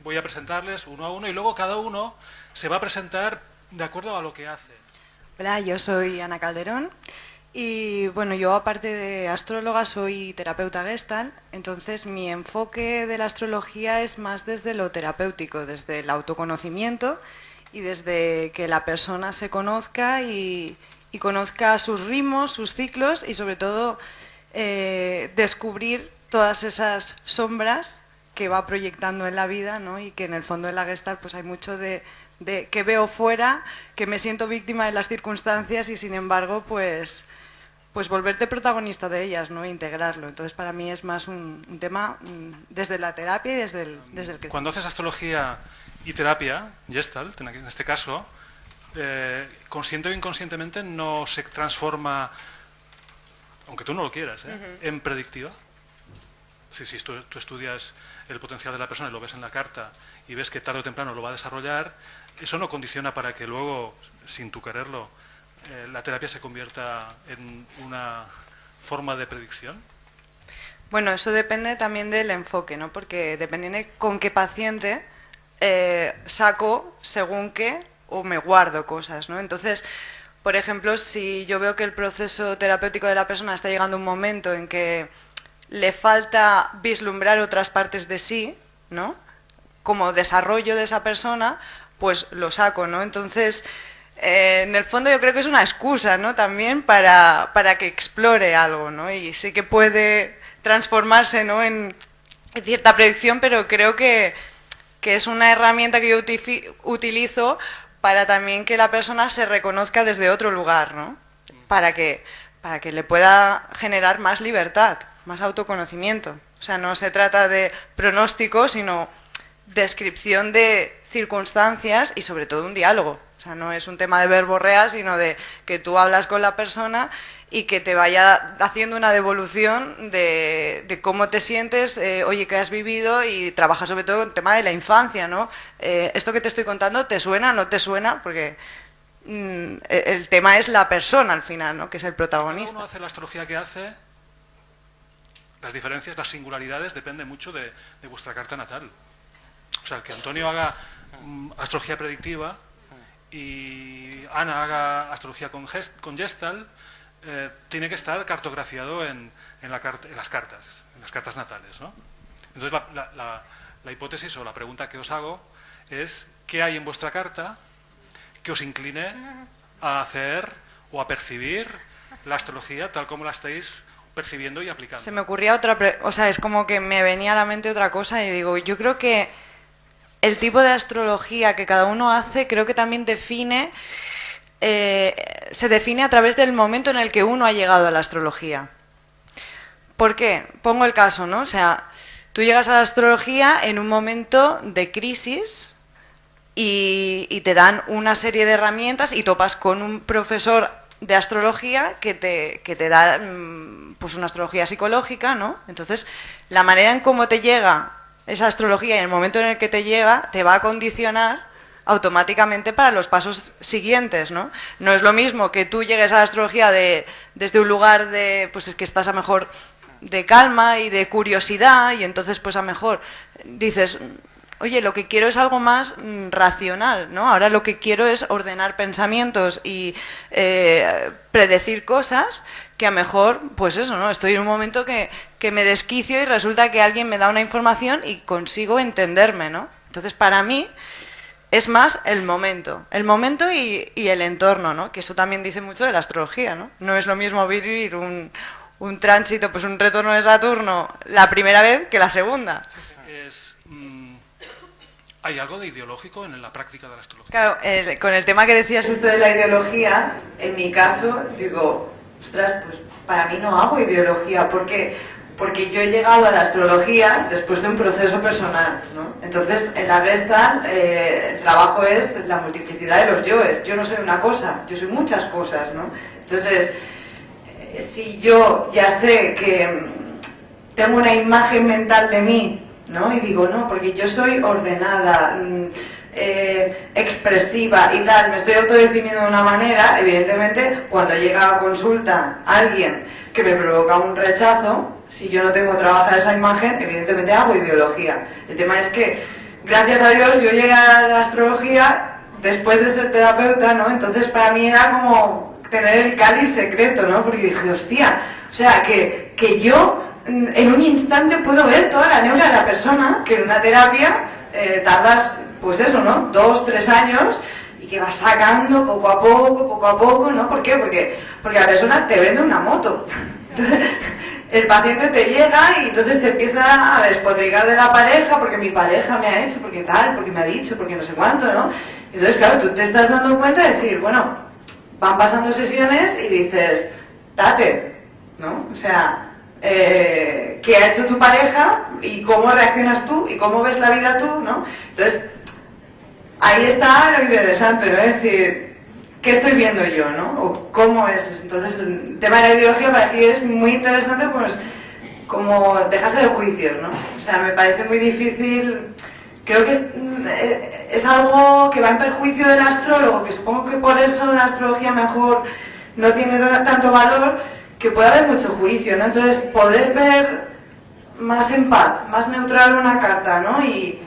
voy a presentarles uno a uno y luego cada uno se va a presentar de acuerdo a lo que hace. Hola, yo soy Ana Calderón y bueno, yo aparte de astróloga soy terapeuta Gestalt, entonces mi enfoque de la astrología es más desde lo terapéutico, desde el autoconocimiento y desde que la persona se conozca y conozca sus ritmos, sus ciclos y sobre todo descubrir todas esas sombras que va proyectando en la vida, ¿no? Y que en el fondo de la Gestalt pues hay mucho de que veo fuera, que me siento víctima de las circunstancias y sin embargo pues volverte protagonista de ellas, ¿no? E integrarlo. Entonces para mí es más un tema desde la terapia y desde el Cuando haces astrología y terapia, Gestalt, en este caso, consciente o inconscientemente no se transforma, aunque tú no lo quieras, en predictiva. Si tú estudias el potencial de la persona y lo ves en la carta y ves que tarde o temprano lo va a desarrollar, eso no condiciona para que luego, sin tú quererlo, la terapia se convierta en una forma de predicción. Bueno, eso depende también del enfoque, ¿no? Porque dependiendo de con qué paciente saco según qué o me guardo cosas, ¿no? Entonces, por ejemplo, si yo veo que el proceso terapéutico de la persona está llegando a un momento en que le falta vislumbrar otras partes de sí, ¿no? Como desarrollo de esa persona, pues lo saco, ¿no? Entonces, en el fondo yo creo que es una excusa, ¿no? También para que explore algo, ¿no? Y sí que puede transformarse, ¿no? en cierta predicción, pero creo que es una herramienta que yo utilizo para también que la persona se reconozca desde otro lugar, ¿no? Para que le pueda generar más libertad, más autoconocimiento. O sea, no se trata de pronóstico, sino descripción de circunstancias y sobre todo un diálogo. O sea, no es un tema de verborrea, sino de que tú hablas con la persona y que te vaya haciendo una devolución de cómo te sientes, oye, qué has vivido, y trabaja sobre todo con el tema de la infancia, ¿no? Esto que te estoy contando, ¿te suena, no te suena? Porque el tema es la persona al final, ¿no? Que es el protagonista. Cada uno hace la astrología que hace, las diferencias, las singularidades dependen mucho de vuestra carta natal. O sea, que Antonio haga astrología predictiva y Ana haga astrología con Gestalt, tiene que estar cartografiado en las cartas natales, ¿no? Entonces la hipótesis o la pregunta que os hago es ¿qué hay en vuestra carta que os incline a hacer o a percibir la astrología tal como la estáis percibiendo y aplicando? Se me ocurría o sea, es como que me venía a la mente otra cosa y digo, yo creo que el tipo de astrología que cada uno hace creo que también se define a través del momento en el que uno ha llegado a la astrología. ¿Por qué? Pongo el caso, ¿no? O sea, tú llegas a la astrología en un momento de crisis y te dan una serie de herramientas y topas con un profesor de astrología que te da pues una astrología psicológica, ¿no? Entonces, la manera en cómo te llega esa astrología y el momento en el que te llega te va a condicionar automáticamente para los pasos siguientes, ¿no? No es lo mismo que tú llegues a la astrología desde un lugar de, pues es que estás a mejor de calma y de curiosidad y entonces pues a mejor dices, oye, lo que quiero es algo más racional, ¿no? Ahora lo que quiero es ordenar pensamientos y predecir cosas que a lo mejor, pues eso, ¿no? Estoy en un momento que me desquicio y resulta que alguien me da una información y consigo entenderme, ¿no? Entonces, para mí, es más el momento y el entorno, ¿no? Que eso también dice mucho de la astrología, ¿no? No es lo mismo vivir un tránsito, pues un retorno de Saturno la primera vez que la segunda. ¿Hay algo de ideológico en la práctica de la astrología? Claro, con el tema que decías esto de la ideología, en mi caso, digo, ostras, pues para mí no hago ideología, porque yo he llegado a la astrología después de un proceso personal, ¿no? Entonces, en la Gestalt, el trabajo es la multiplicidad de los yoes. Yo no soy una cosa, yo soy muchas cosas, ¿no? Entonces, si yo ya sé que tengo una imagen mental de mí, ¿no? Y digo, no, porque yo soy ordenada, expresiva y tal, me estoy autodefiniendo de una manera, evidentemente, cuando llega a consulta alguien que me provoca un rechazo, si yo no tengo trabajada esa imagen, evidentemente hago ideología. El tema es que gracias a Dios yo llegué a la astrología después de ser terapeuta, ¿no? Entonces para mí era como tener el cáliz secreto, ¿no? Porque dije, hostia, o sea, que yo en un instante puedo ver toda la neura de la persona, que en una terapia tardas, pues eso, ¿no? 2, 3 años, y que vas sacando poco a poco, ¿no? ¿Por qué? Porque la persona te vende una moto. Entonces, el paciente te llega y entonces te empieza a despotricar de la pareja, porque mi pareja me ha hecho, porque tal, porque me ha dicho, porque no sé cuánto, ¿no? Entonces, claro, tú te estás dando cuenta de decir, bueno, van pasando sesiones y dices, date, ¿no? O sea, qué ha hecho tu pareja y cómo reaccionas tú y cómo ves la vida tú, ¿no? Entonces, ahí está lo interesante, ¿no? Es decir, ¿qué estoy viendo yo, no? O cómo es eso. Entonces, el tema de la ideología para aquí es muy interesante, pues, como dejarse de juicios, ¿no? O sea, me parece muy difícil, creo que es algo que va en perjuicio del astrólogo, que supongo que por eso la astrología mejor no tiene tanto valor, que puede haber mucho juicio, ¿no? Entonces, poder ver más en paz, más neutral una carta, ¿no? Y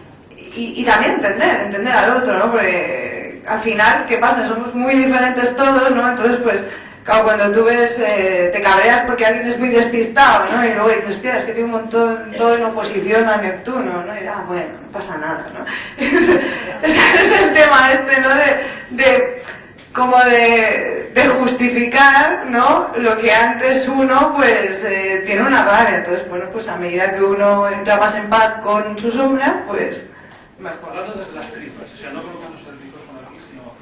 también entender al otro, ¿no? Porque al final, ¿qué pasa? Somos muy diferentes todos, ¿no? Entonces, pues, claro, cuando tú ves, te cabreas porque alguien es muy despistado, ¿no? Y luego dices, hostia, es que tiene un montón, todo en oposición a Neptuno, ¿no? Y bueno, no pasa nada, ¿no? Ese es el tema este, ¿no? De justificar, ¿no? Lo que antes uno, pues, tiene una rabia. Entonces, bueno, pues a medida que uno entra más en paz con su sombra, pues, mejor. Hablando desde las tripas, o sea, no colocándose el micrófono aquí, sino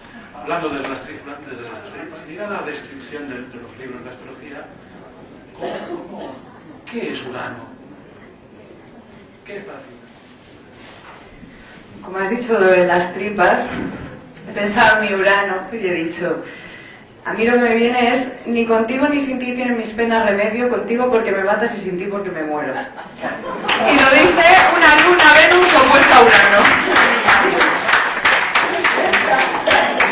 hablando desde las tripas, mira la descripción de los libros de astrología, ¿qué es Urano? ¿Qué es para ti? Como has dicho de las tripas, he pensado en mi Urano y he dicho, a mí lo que me viene es, ni contigo ni sin ti tienen mis penas remedio, contigo porque me matas y sin ti porque me muero. Y lo dice una luna